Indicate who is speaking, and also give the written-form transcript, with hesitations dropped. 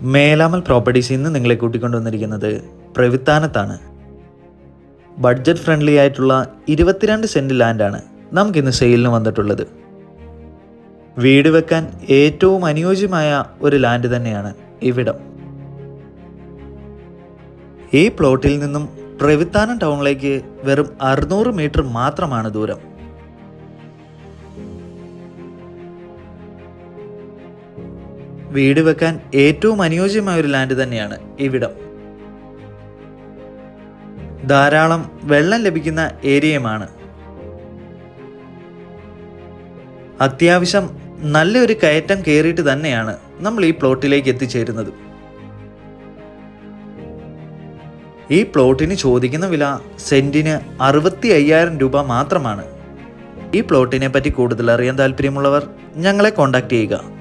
Speaker 1: മേലാമൽ പ്രോപ്പർട്ടീസിൽ നിന്ന് നിങ്ങളെ കൂട്ടിക്കൊണ്ടുവന്നിരിക്കുന്നത് പ്രവിത്താനത്താണ്. Budget friendly ആയിട്ടുള്ള 22 സെൻറ്റ് ലാൻഡാണ് നമുക്കിന്ന് സെയിലിന് വന്നിട്ടുള്ളത്. വീട് വെക്കാൻ ഏറ്റവും അനുയോജ്യമായ ഒരു ലാൻഡ് തന്നെയാണ് ഇവിടം. ഈ പ്ലോട്ടിൽ നിന്നും പ്രവിത്താനം ടൗണിലേക്ക് വെറും 600 മീറ്റർ മാത്രമാണ് ദൂരം. വീട് വെക്കാൻ ഏറ്റവും അനുയോജ്യമായ ഒരു ലാൻഡ് തന്നെയാണ് ഇവിടം. ധാരാളം വെള്ളം ലഭിക്കുന്ന ഏരിയയുമാണ്. അത്യാവശ്യം നല്ലൊരു കയറ്റം കയറിയിട്ട് തന്നെയാണ് നമ്മൾ ഈ പ്ലോട്ടിലേക്ക് എത്തിച്ചേരുന്നത്. ഈ പ്ലോട്ടിന് ചോദിക്കുന്ന വില സെന്റിന് 65,000 രൂപ മാത്രമാണ്. ഈ പ്ലോട്ടിനെ പറ്റി കൂടുതൽ അറിയാൻ താല്പര്യമുള്ളവർ ഞങ്ങളെ കോൺടാക്ട് ചെയ്യുക.